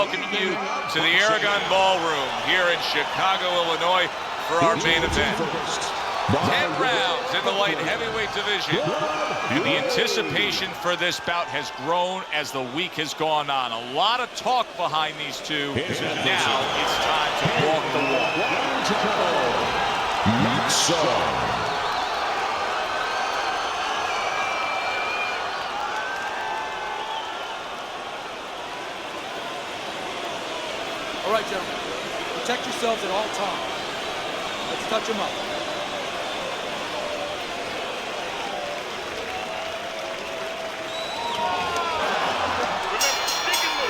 welcoming you to the Aragon Ballroom here in Chicago, Illinois for our main event. 10 rounds in the light heavyweight division. And the anticipation for this bout has grown as the week has gone on. A lot of talk behind these two. Now it's time to walk the walk. All right, gentlemen, protect yourselves at all times. Let's touch them up.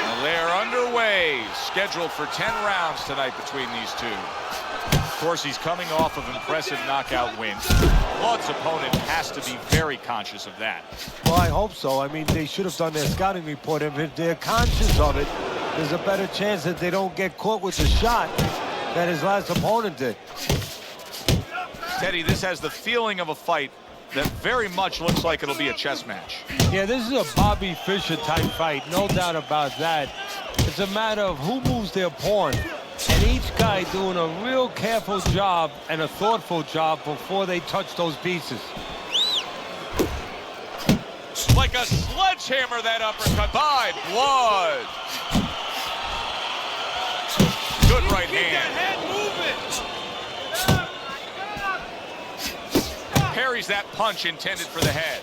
Well, they're underway, scheduled for 10 rounds tonight between these two. Of course, he's coming off of impressive knockout wins. Blood's opponent has to be very conscious of that. Well, I hope so. I mean, they should have done their scouting report. If they're conscious of it, there's a better chance that they don't get caught with the shot that his last opponent did. Teddy, this has the feeling of a fight that very much looks like it'll be a chess match. Yeah, this is a Bobby Fischer type fight, no doubt about that. It's a matter of who moves their pawn, and each guy doing a real careful job and a thoughtful job before they touch those pieces. Like a sledgehammer, that uppercut by Blood. Good right hand. Parries that punch intended for the head.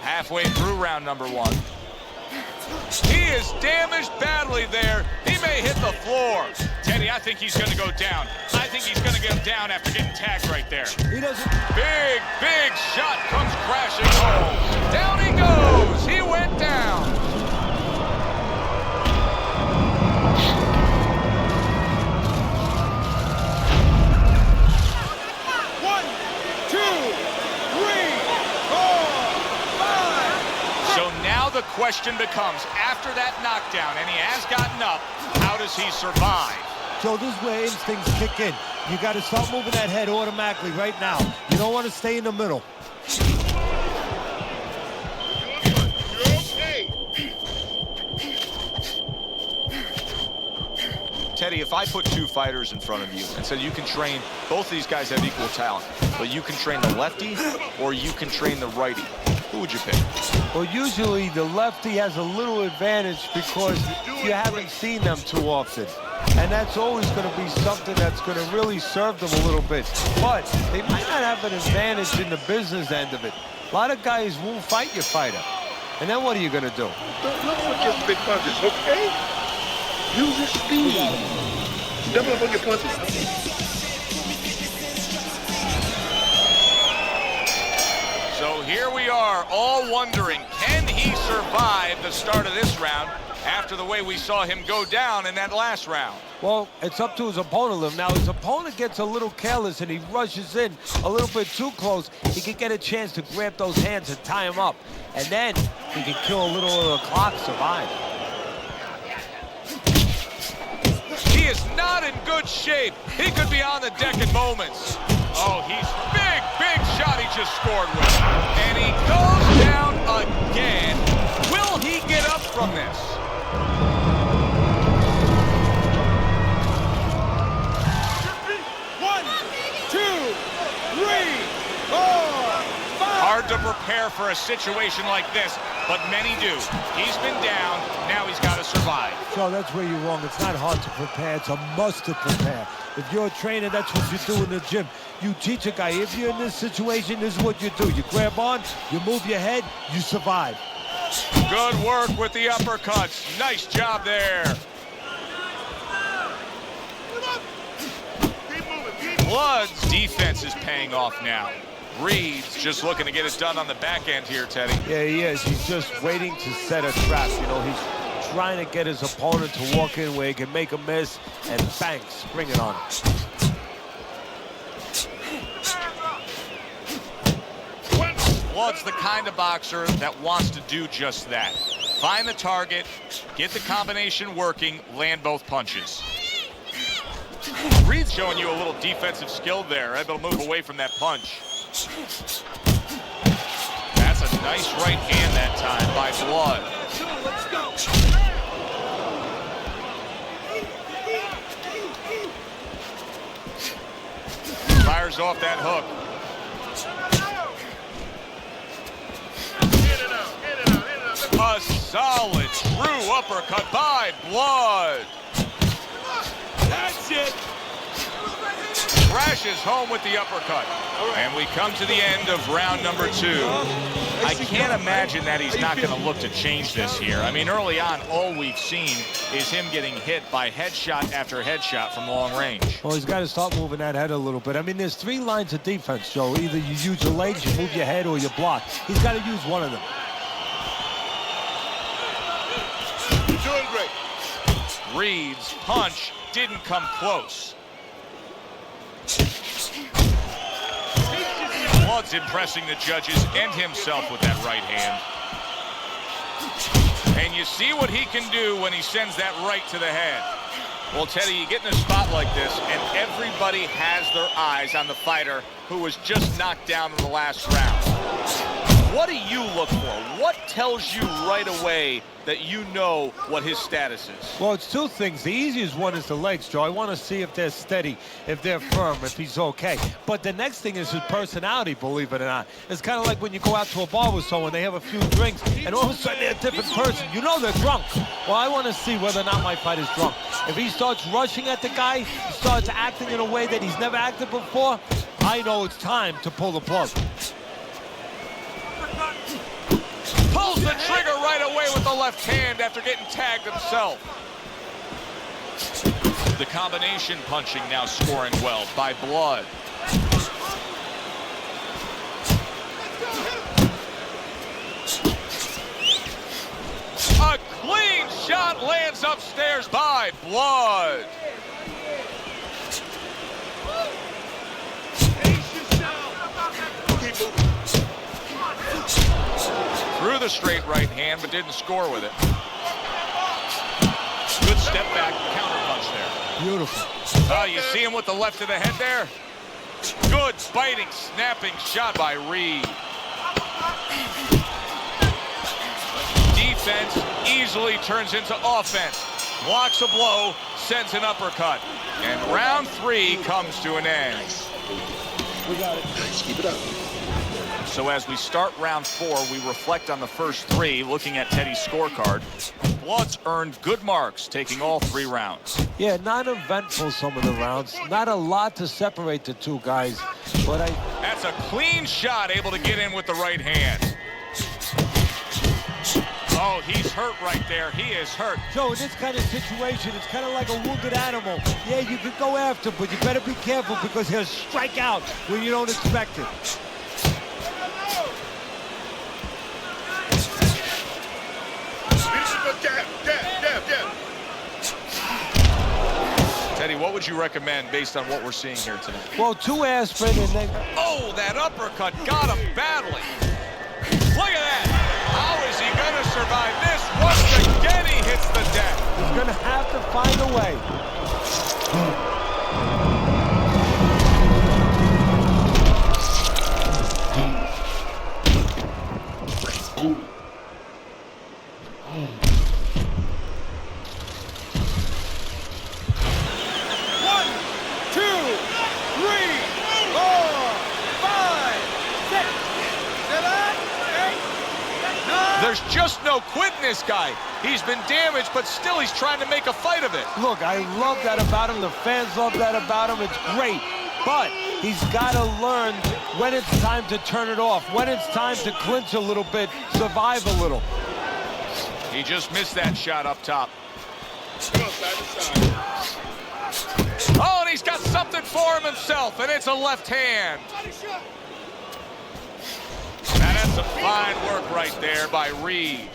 Halfway through round number one. He is damaged badly there. He may hit the floor. Teddy, I think he's going to go down. I think he's going to get him down after getting tagged right there. He doesn't. Big, big shot comes crashing home. Down he goes. He went down. The question becomes, after that knockdown, and he has gotten up, how does he survive? So this is where instincts kick in. You got to start moving that head automatically right now. You don't want to stay in the middle. Teddy, if I put two fighters in front of you and said you can train, both these guys have equal talent, but you can train the lefty or you can train the righty, who would you pick? Well, usually the lefty has a little advantage because you haven't seen them too often. And that's always going to be something that's going to really serve them a little bit. But they might not have an advantage in the business end of it. A lot of guys won't fight your fighter. And then what are you going to do? Don't look for just big punches, okay? Use your speed. Double up on your punches. So here we are, all wondering, can he survive the start of this round after the way we saw him go down in that last round? Well, it's up to his opponent. Now, his opponent gets a little careless and he rushes in a little bit too close. He can get a chance to grab those hands and tie him up. And then he can kill a little of the clock, survive. He is not in good shape. He could be on the deck in moments. Oh, he's big, big shot he just scored with. And he goes down again. Will he get up from this? One, two, three, four, five. Hard to prepare for a situation like this, but many do. He's been down, now he's got to survive. So that's where you're wrong. It's not hard to prepare, it's a must to prepare. If you're a trainer, that's what you do in the gym. You teach a guy, if you're in this situation, this is what you do. You grab on, you move your head, you survive. Good work with the uppercuts. Nice job there. Blood's defense is paying off now. Reed's just looking to get it done on the back end here, Teddy. Yeah, he is. He's just waiting to set a trap. You know, he's trying to get his opponent to walk in where he can make a miss and bang, spring it on him. Blood's the kind of boxer that wants to do just that. Find the target, get the combination working, land both punches. Reed's showing you a little defensive skill there, able to move away from that punch. That's a nice right hand that time by Blood. shoulders off that hook. A solid, true uppercut by Blood. That's it. Crashes home with the uppercut. And we come to the end of round number 2. I can't imagine that he's not going to look to change this here. I mean, early on, all we've seen is him getting hit by headshot after headshot from long range. Well, he's got to start moving that head a little bit. I mean, there's 3 lines of defense, Joe. Either you use your legs, you move your head, or you block. He's got to use one of them. You're doing great. Reed's punch didn't come close. Blood's impressing the judges and himself with that right hand. And you see what he can do when he sends that right to the head. Well, Teddy, you get in a spot like this, and everybody has their eyes on the fighter who was just knocked down in the last round. What do you look for? What tells you right away that you know what his status is? Well, it's 2 things. The easiest one is the legs, Joe. I want to see if they're steady, if they're firm, if he's okay. But the next thing is his personality, believe it or not. It's kind of like when you go out to a bar with someone, they have a few drinks, and all of a sudden they're a different person. You know they're drunk. Well, I want to see whether or not my fighter's drunk. If he starts rushing at the guy, he starts acting in a way that he's never acted before, I know it's time to pull the plug. Pulls the trigger right away with the left hand after getting tagged himself. The combination punching now scoring well by Blood. A clean shot lands upstairs by Blood. Threw the straight right hand, but didn't score with it. Good step back counter punch there. Beautiful. Oh, you see him with the left of the head there? Good biting, snapping shot by Reed. Defense easily turns into offense. Blocks a blow, sends an uppercut. And round 3 comes to an end. We got it. Nice. Keep it up. So as we start round 4, we reflect on the first 3, looking at Teddy's scorecard. Blood's earned good marks, taking all 3 rounds. Yeah, not eventful some of the rounds. Not a lot to separate the 2 guys. But That's a clean shot, able to get in with the right hand. Oh, he's hurt right there. He is hurt. Joe, in this kind of situation, it's kind of like a wounded animal. Yeah, you could go after, but you better be careful because he'll strike out when you don't expect it. Teddy, what would you recommend based on what we're seeing here tonight? Well, 2 aspirin and then... Oh, that uppercut got him badly. Look at that. How is he going to survive this? Once again, he hits the deck. He's going to have to find a way. There's just no quit in this guy. He's been damaged, but still he's trying to make a fight of it. Look, I love that about him. The fans love that about him. It's great. But he's got to learn when it's time to turn it off, when it's time to clinch a little bit, survive a little. He just missed that shot up top. Oh, and he's got something for him himself, and it's a left hand. Now that's some fine work right there by Reed.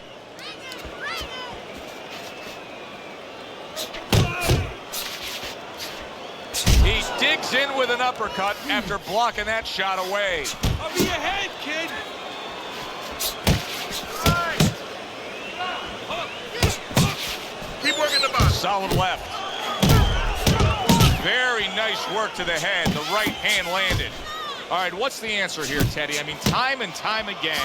He digs in with an uppercut after blocking that shot away. Over your head, kid. Keep working the box. Solid left. Very nice work to the head. The right hand landed. All right, what's the answer here, Teddy? I mean, time and time again,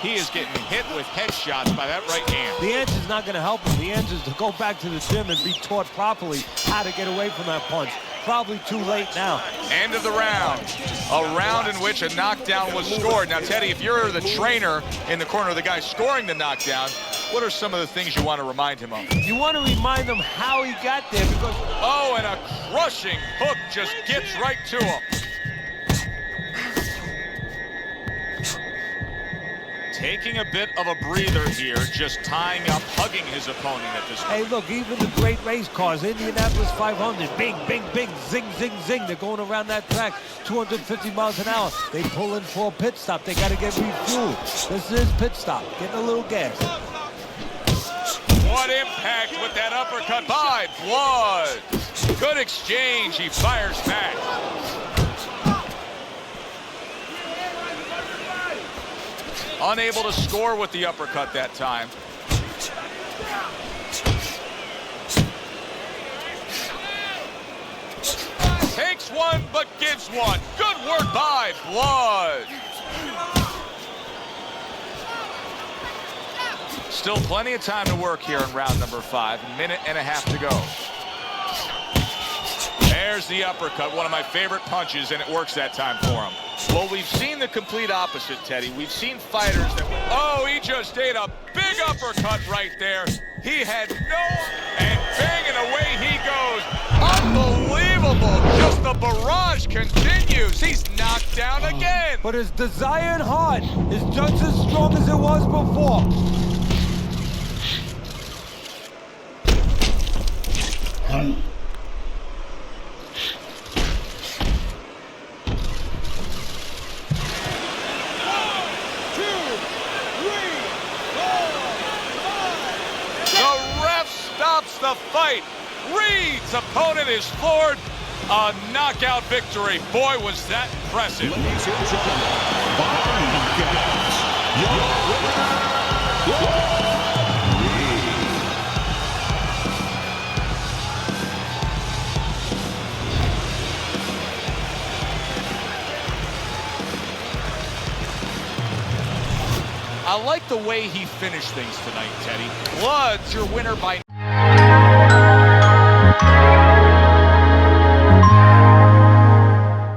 he is getting hit with headshots by that right hand. The answer is not going to help him. The answer is to go back to the gym and be taught properly how to get away from that punch. probably too late now. End of the round. A round in which a knockdown was scored. Now, Teddy, if you're the trainer in the corner of the guy scoring the knockdown, what are some of the things you want to remind him of? You want to remind him how he got there because... Oh, and a crushing hook just gets right to him. Taking a bit of a breather here, just tying up, hugging his opponent at this point. Hey, look, even the great race cars, Indianapolis 500, bing, bing, bing, zing, zing, zing. They're going around that track 250 miles an hour. They pull in for a pit stop. They got to get refueled. This is pit stop, getting a little gas. What impact with that uppercut by Blood. Good exchange. He fires back. Unable to score with the uppercut that time. Takes one, but gives one. Good work by Blood. Still plenty of time to work here in round number 5. A minute and a half to go. There's the uppercut, one of my favorite punches, and it works that time for him. Well, we've seen the complete opposite, Teddy. We've seen fighters that... Oh, he just ate a big uppercut right there. He had no... And bang, and away he goes. Unbelievable. Just the barrage continues. He's knocked down again. But his desire and heart is just as strong as it was before. Stops the fight. Reed's opponent is floored. A knockout victory. Boy, was that impressive. Ladies and gentlemen, by knockout, your winner, I like the way he finished things tonight, Teddy. Blood's your winner by